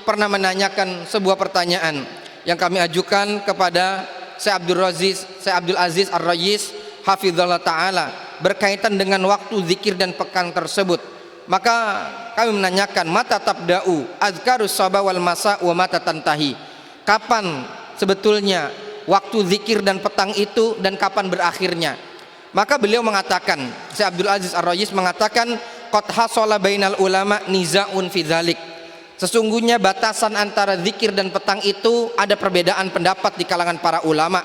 pernah menanyakan sebuah pertanyaan yang kami ajukan kepada Syekh Abdul Aziz Ar-Rayis hafizallahu taala berkaitan dengan waktu zikir dan pekan tersebut. Maka kami menanyakan, mata tabda'u azkarus sabah wal masa wa mata tantahi? Kapan sebetulnya waktu zikir dan petang itu dan kapan berakhirnya? Maka beliau mengatakan, Syekh Abdul Aziz Ar-Rayis mengatakan, qad hasala bainal ulama nizaun fi dzalik. Sesungguhnya batasan antara zikir dan petang itu ada perbedaan pendapat di kalangan para ulama,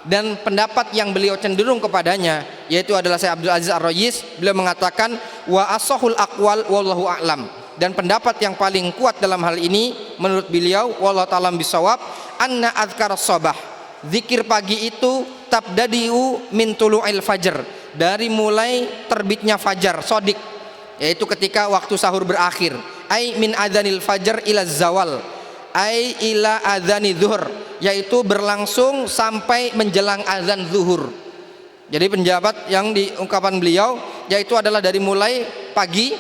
dan pendapat yang beliau cenderung kepadanya yaitu adalah Syekh Abdul Aziz Ar-Rayis. Beliau mengatakan wa ashahul aqwal wallahu a'lam, dan pendapat yang paling kuat dalam hal ini menurut beliau wallahu ta'ala bisawab, anna adzkaras sabah, zikir pagi itu tabdadiu min tulu'il fajr, dari mulai terbitnya fajar sodik, yaitu ketika waktu sahur berakhir, ai min adzanil fajr ila zawal, ai ila adzani zuhur, yaitu berlangsung sampai menjelang azan zuhur. Jadi pendapat yang diungkapan beliau yaitu adalah dari mulai pagi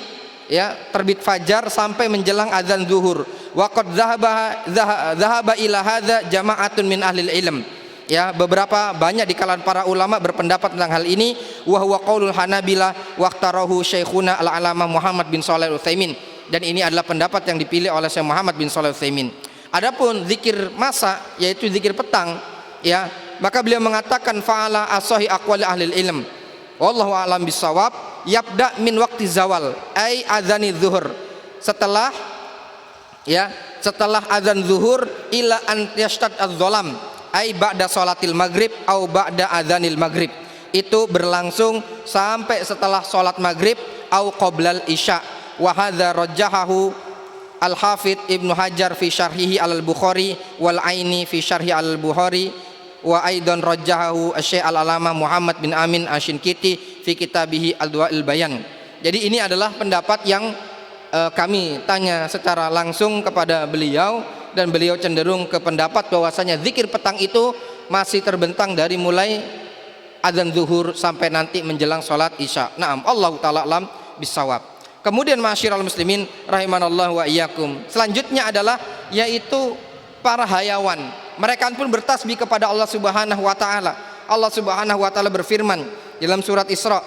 ya terbit fajar sampai menjelang azan zuhur. Wa qad dhahaba ila hadza jama'atun min ahlil ilm. Ya, beberapa banyak di kalangan para ulama berpendapat tentang hal ini. Wa huwa qaulul Hanabilah wa ikhtarahu Syekhuna al-Alamah Muhammad bin Shalih Al-Utsaimin, dan ini adalah pendapat yang dipilih oleh Syekh Muhammad bin Shalih Al-Utsaimin. Adapun zikir masa yaitu zikir petang, ya, maka beliau mengatakan fa'ala asahi aqwali ahli ilm wallahu a'lam bisawab, yabda min waqti zawal ai adzani zuhur, setelah azan zuhur ila an yashtad az-zalam ai ba'da sholatil maghrib au ba'da adzanil maghrib, itu berlangsung sampai setelah sholat maghrib au qoblal isya. Wa hadza rajjahahu Al-Hafidh Ibnu Hajar fi syarhihi al-Bukhari wal Aini fi syarhi al-Bukhari, wa aidan rajjahahu Syekh Al-Alamah Muhammad bin Amin Asy-Syinkiti fi kitabihi Al-Du'ail Bayan. Jadi ini adalah pendapat yang kami tanya secara langsung kepada beliau, dan beliau cenderung ke pendapat bahwasanya zikir petang itu masih terbentang dari mulai azan zuhur sampai nanti menjelang salat isya. Naam, Allahu taala alam bisawab. Kemudian ma'asyiral muslimin rahimanallah wa iyyakum, selanjutnya adalah yaitu para hayawan. Mereka pun bertasbih kepada Allah Subhanahu wa taala. Allah Subhanahu wa taala berfirman dalam surat Isra,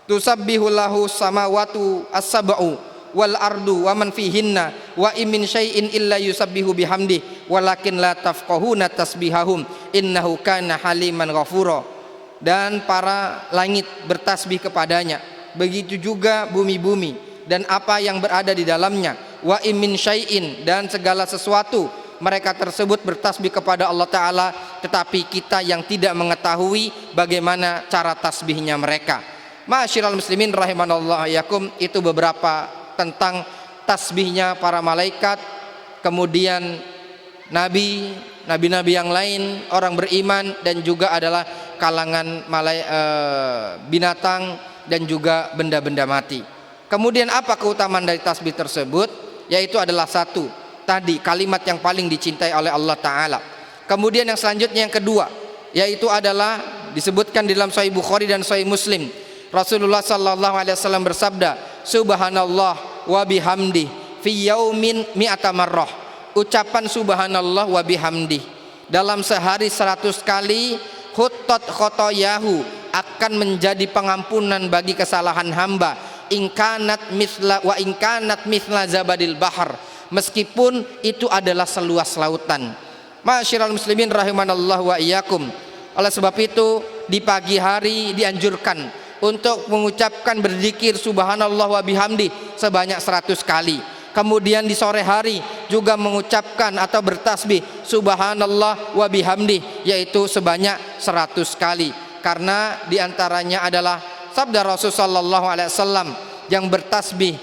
tusabbihu lahu samawati as-sab'u wal ardu wa man fihinna wa in min syai'in illa yusabbihu bihamdi walakin la tafqahuna tasbihahum innahu kana haliman ghafura. Dan para langit bertasbih kepadanya, begitu juga bumi-bumi dan apa yang berada di dalamnya, wa in min syai'in, dan segala sesuatu mereka tersebut bertasbih kepada Allah Ta'ala, tetapi kita yang tidak mengetahui bagaimana cara tasbihnya mereka. Ma'asyiral muslimin rahimanallah yakum, itu beberapa tentang tasbihnya para malaikat, kemudian nabi-nabi yang lain, orang beriman, dan juga adalah kalangan binatang dan juga benda-benda mati. Kemudian apa keutamaan dari tasbih tersebut? Yaitu adalah satu, tadi kalimat yang paling dicintai oleh Allah Ta'ala. Kemudian yang selanjutnya, yang kedua, yaitu adalah disebutkan di dalam Sahih Bukhari dan Sahih Muslim, Rasulullah sallallahu alaihi wasallam bersabda, subhanallah wa bihamdi fi yaumin mi'ata marrah. Ucapan subhanallah wa bihamdi dalam sehari 100 kali, khuttat khotoyahu, akan menjadi pengampunan bagi kesalahan hamba, ingkanat mithla zabadil bahar, meskipun itu adalah seluas lautan. Ma'asyiral muslimin rahimanallah wa iyyakum, oleh sebab itu di pagi hari dianjurkan untuk mengucapkan berzikir subhanallah wa bihamdi sebanyak 100 kali. Kemudian di sore hari juga mengucapkan atau bertasbih subhanallah wa bihamdi, yaitu sebanyak 100 kali. Karena diantaranya adalah sabda Rasul sallallahu alaihi wasallam yang bertasbih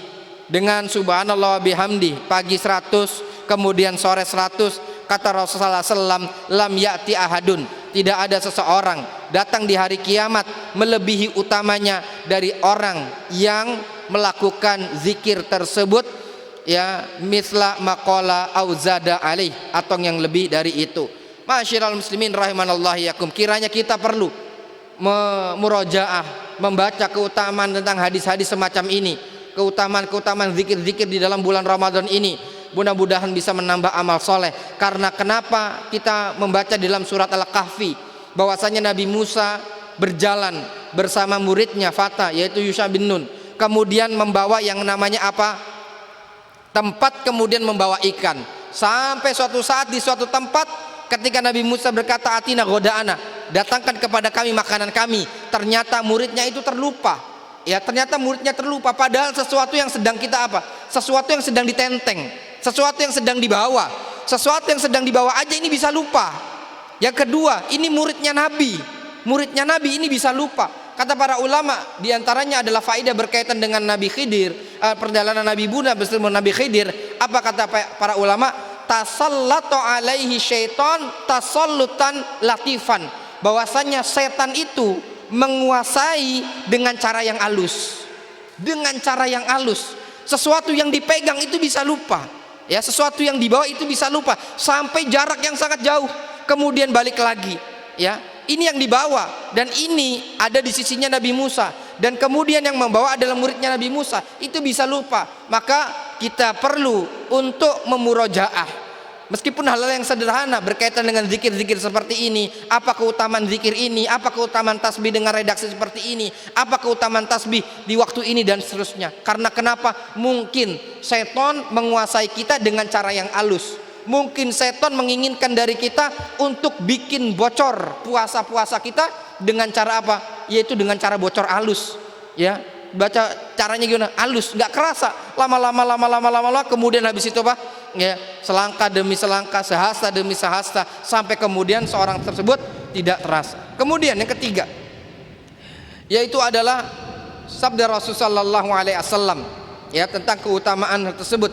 dengan subhanallah wa bihamdi pagi 100, kemudian sore 100. Kata Rasulullah sallallahu alaihi wasallam, lam ya'ti ahadun, tidak ada seseorang datang di hari kiamat melebihi utamanya dari orang yang melakukan zikir tersebut, ya, misla maqala au zada alaih, atau yang lebih dari itu. Ma'asyiral muslimin rahimanallah yakum, kiranya kita perlu murojaah, membaca keutamaan tentang hadis-hadis semacam ini, keutamaan-keutamaan zikir-zikir di dalam bulan Ramadan ini, mudah-mudahan bisa menambah amal soleh. Karena kenapa kita membaca di dalam surat Al-Kahfi bahwasanya Nabi Musa berjalan bersama muridnya Fata, yaitu Yusha bin Nun, kemudian membawa yang namanya apa? Tempat, kemudian membawa ikan. Sampai suatu saat di suatu tempat ketika Nabi Musa berkata, atina goda'ana, datangkan kepada kami makanan kami, ternyata muridnya itu terlupa. Ya, ternyata muridnya terlupa, padahal sesuatu yang sedang kita apa? Sesuatu yang sedang ditenteng, sesuatu yang sedang dibawa, sesuatu yang sedang dibawa aja ini bisa lupa. Yang kedua, ini muridnya Nabi ini bisa lupa. Kata para ulama, diantaranya adalah faedah berkaitan dengan Nabi Khidir, perjalanan Nabi Musa bersama Nabi Khidir. Apa kata para ulama? Tasallatu alaihi syaiton tasallutan latifan, bahwasanya setan itu menguasai dengan cara yang halus. Dengan cara yang halus. Sesuatu yang dipegang itu bisa lupa. Ya, sesuatu yang dibawa itu bisa lupa sampai jarak yang sangat jauh, kemudian balik lagi. Ya, ini yang dibawa dan ini ada di sisinya Nabi Musa, dan kemudian yang membawa adalah muridnya Nabi Musa, itu bisa lupa. Maka kita perlu untuk memurojaah. Meskipun hal-hal yang sederhana berkaitan dengan zikir-zikir seperti ini, apa keutamaan zikir ini, apa keutamaan tasbih dengan redaksi seperti ini, apa keutamaan tasbih di waktu ini, dan seterusnya. Karena kenapa? Mungkin setan menguasai kita dengan cara yang halus. Mungkin setan menginginkan dari kita untuk bikin bocor puasa-puasa kita dengan cara apa? Yaitu dengan cara bocor halus. Ya, baca caranya gimana? Halus, nggak kerasa. Lama-lama, kemudian habis itu apa? Ya, selangkah demi selangkah, sehasta demi sehasta, sampai kemudian seorang tersebut tidak terasa. Kemudian yang ketiga, yaitu adalah sabda Rasulullah SAW, ya, tentang keutamaan tersebut.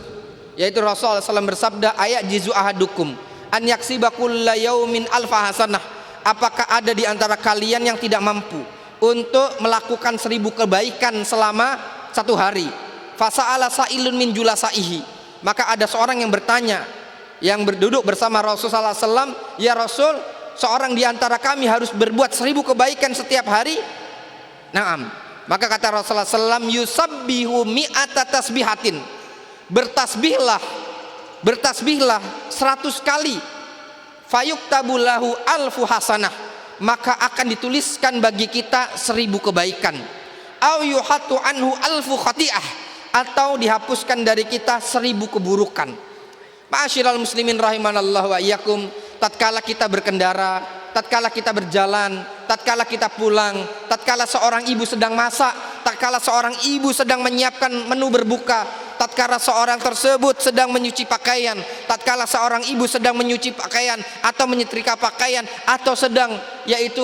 Yaitu Rasulullah SAW bersabda, ayat jizu ahadukum an yaksiba kulla yaumin alfa hasanah. Apakah ada di antara kalian yang tidak mampu untuk melakukan 1000 kebaikan selama satu hari? Fasa'ala sa'ilun min julasaihi. Maka ada seorang yang bertanya, yang berduduk bersama Rasulullah SAW, ya Rasul, seorang di antara kami harus berbuat 1000 kebaikan setiap hari? Naam. Maka kata Rasulullah SAW, yusabbihu mi'ata tasbihatin. Bertasbihlah 100 kali. Fayuktabu lahu alfu hasanah. Maka akan dituliskan bagi kita 1000 kebaikan. Au yuhatu anhu alfu khati'ah, atau dihapuskan dari kita 1000 keburukan. Ma'asyiral muslimin rahimanallahu wa iyyakum, tatkala kita berkendara, tatkala kita berjalan, tatkala kita pulang, tatkala seorang ibu sedang masak, tatkala seorang ibu sedang menyiapkan menu berbuka, tatkala seorang tersebut sedang menyuci pakaian, tatkala seorang ibu sedang menyuci pakaian atau menyetrika pakaian, atau sedang yaitu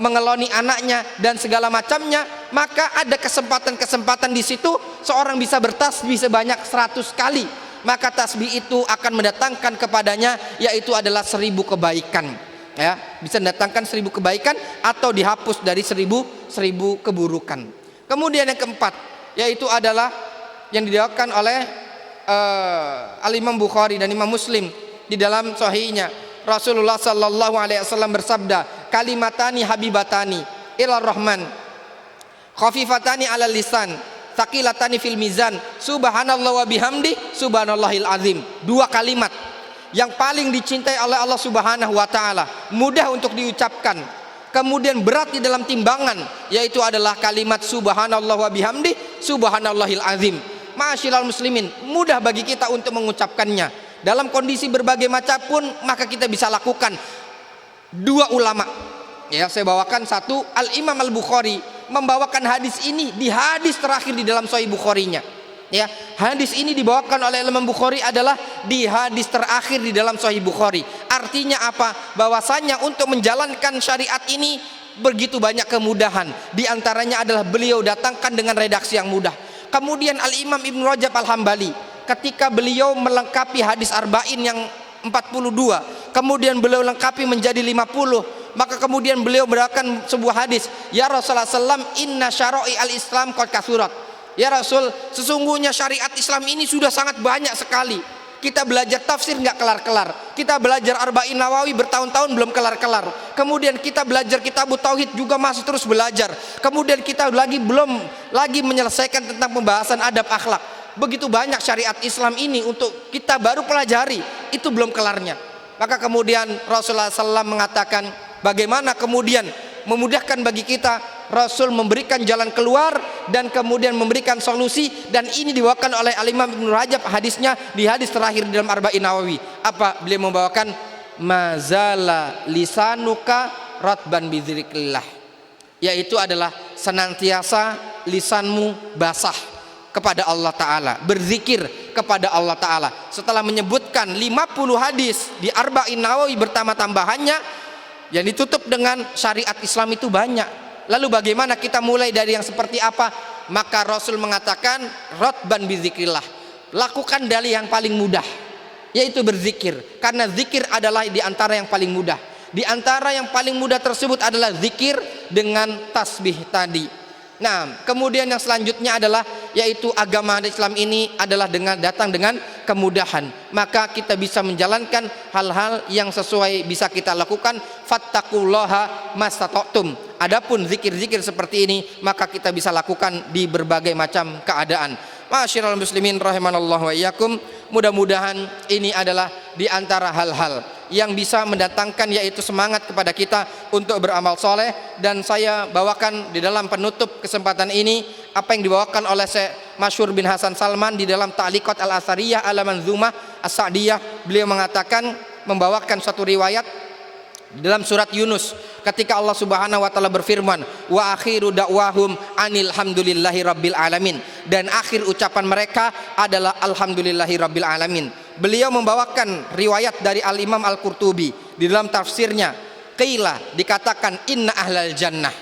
mengeloni anaknya dan segala macamnya, maka ada kesempatan di situ seorang bisa bertasbih sebanyak 100 kali. Maka tasbih itu akan mendatangkan kepadanya yaitu adalah 1000 kebaikan. Ya, bisa mendatangkan 1000 kebaikan atau dihapus dari 1000 keburukan. Kemudian yang keempat, yaitu adalah yang diriwayatkan oleh Al-Imam Bukhari dan Imam Muslim di dalam sahihnya. Rasulullah sallallahu alaihi wasallam bersabda, kalimatani habibatani ila rahman, khafifatani ala lisan, thaqilatani fil mizan, subhanallah wa bihamdi, subhanallahil azim. 2 kalimat yang paling dicintai oleh Allah Subhanahu wa taala, mudah untuk diucapkan, kemudian berat di dalam timbangan, yaitu adalah kalimat subhanallah wa bihamdi, subhanallahil azim. Ma'asyiral muslimin, mudah bagi kita untuk mengucapkannya dalam kondisi berbagai macam pun, maka kita bisa lakukan. 2 ulama, ya, saya bawakan satu, Al-Imam Al-Bukhari membawakan hadis ini di hadis terakhir di dalam Sahih Bukharinya. Ya, hadis ini dibawakan oleh Imam Bukhari adalah di hadis terakhir di dalam Sahih Bukhari. Artinya apa? Bahwasanya untuk menjalankan syariat ini begitu banyak kemudahan. Di antaranya adalah beliau datangkan dengan redaksi yang mudah. Kemudian Al-Imam Ibn Rajab Al-Hambali, ketika beliau melengkapi hadis arba'in yang 42, kemudian beliau lengkapi menjadi 50, maka kemudian beliau berakan sebuah hadis, ya Rasulullah SAW, inna syara'i al-Islam qad kasurat. Ya Rasul, sesungguhnya syariat Islam ini sudah sangat banyak sekali. Kita belajar tafsir nggak kelar-kelar, kita belajar arba'in nawawi bertahun-tahun belum kelar-kelar, kemudian kita belajar kitab tauhid juga masih terus belajar, kemudian kita belum lagi menyelesaikan tentang pembahasan adab akhlak. begitu banyak syariat Islam ini untuk kita baru pelajari, itu belum kelarnya. Maka kemudian Rasulullah SAW mengatakan, bagaimana kemudian memudahkan bagi kita, Rasul memberikan jalan keluar dan kemudian memberikan solusi, dan ini dibawakan oleh Al-Imam Ibnu Rajab hadisnya di hadis terakhir di dalam Arba'in Nawawi. Apa? Beliau membawakan mazala lisanuka ratban bidzikrillah, yaitu adalah senantiasa lisanmu basah kepada Allah Ta'ala, berzikir kepada Allah Ta'ala. Setelah menyebutkan 50 hadis di Arba'in Nawawi bertambah tambahannya yang ditutup dengan syariat Islam itu banyak. Lalu bagaimana kita mulai dari yang seperti apa? Maka Rasul mengatakan ratban bidzikrillah, lakukan dari yang paling mudah, yaitu berzikir. Karena zikir adalah di antara yang paling mudah. Di antara yang paling mudah tersebut adalah zikir dengan tasbih tadi. Nah, kemudian yang selanjutnya adalah yaitu agama Islam ini adalah datang dengan kemudahan. Maka kita bisa menjalankan hal-hal yang sesuai bisa kita lakukan. Fattaqullaha mastata'tum. Adapun zikir-zikir seperti ini maka kita bisa lakukan di berbagai macam keadaan. Ma'asyiral muslimin rahimanallah wa iyyakum. Mudah-mudahan ini adalah di antara hal-hal yang bisa mendatangkan yaitu semangat kepada kita untuk beramal soleh. Dan saya bawakan di dalam penutup kesempatan ini apa yang dibawakan oleh Syekh Masyhur bin Hasan Salman di dalam Ta'liqat Al-Asariyah Al-Manzumah As-Sa'diyah. Beliau mengatakan, membawakan satu riwayat dalam surat Yunus ketika Allah Subhanahu wa taala berfirman, wa akhiru da'wahum anil hamdulillahi rabbil alamin, dan akhir ucapan mereka adalah alhamdulillahi rabbil alamin. Beliau membawakan riwayat dari Al-Imam Al-Qurtubi di dalam tafsirnya, qila, dikatakan inna ahlal jannah,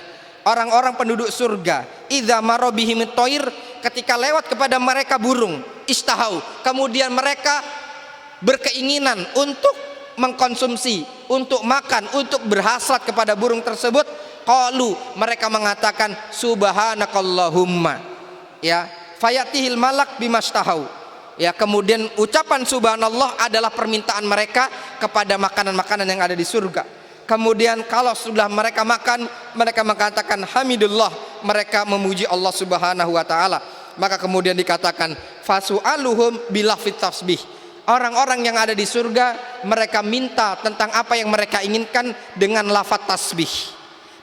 orang-orang penduduk surga, idza marra bihim toir, ketika lewat kepada mereka burung, istahau, kemudian mereka berkeinginan untuk mengkonsumsi, untuk makan, untuk berhasrat kepada burung tersebut. Qalu, mereka mengatakan subhanakallahumma, ya, fayatihil malak bimastahau, ya, kemudian ucapan subhanallah adalah permintaan mereka kepada makanan-makanan yang ada di surga. Kemudian kalau sudah mereka makan, mereka mengatakan hamidullah, mereka memuji Allah Subhanahu wa taala. Maka kemudian dikatakan fasu'aluhum bilafit tasbih, orang-orang yang ada di surga mereka minta tentang apa yang mereka inginkan dengan lafaz tasbih,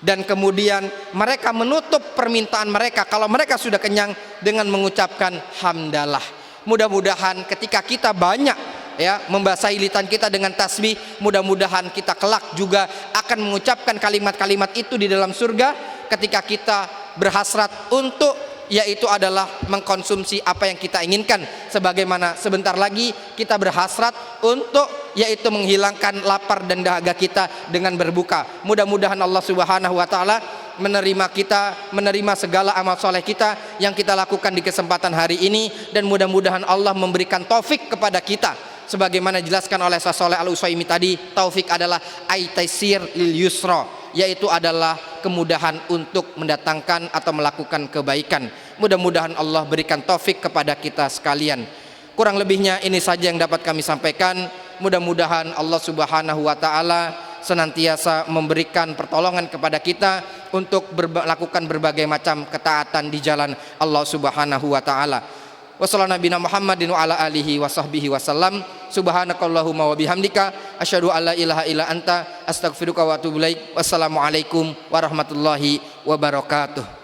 dan kemudian mereka menutup permintaan mereka kalau mereka sudah kenyang dengan mengucapkan hamdalah. Mudah-mudahan ketika kita banyak, ya, membasahi lisan kita dengan tasbih, mudah-mudahan kita kelak juga akan mengucapkan kalimat-kalimat itu di dalam surga ketika kita berhasrat untuk, yaitu adalah mengkonsumsi apa yang kita inginkan, sebagaimana sebentar lagi kita berhasrat untuk yaitu menghilangkan lapar dan dahaga kita dengan berbuka. Mudah-mudahan Allah Subhanahu wa taala menerima kita, menerima segala amal soleh kita yang kita lakukan di kesempatan hari ini, dan mudah-mudahan Allah memberikan taufik kepada kita sebagaimana dijelaskan oleh Syekh Shalih Al-Utsaimin tadi. Taufik adalah aitaisir lil yusra, yaitu adalah kemudahan untuk mendatangkan atau melakukan kebaikan. Mudah-mudahan Allah berikan taufik kepada kita sekalian. Kurang lebihnya ini saja yang dapat kami sampaikan. Mudah-mudahan Allah Subhanahu wa taala senantiasa memberikan pertolongan kepada kita untuk melakukan berbagai macam ketaatan di jalan Allah Subhanahu wa taala. Wassallallahu nabiyana Muhammadin wa ala alihi wa sahbihi wasallam. Subhanakallahumma wa bihamdika asyhadu an la ilaha illa anta astaghfiruka wa atubu ilaik. Wassalamualaikum warahmatullahi wabarakatuh.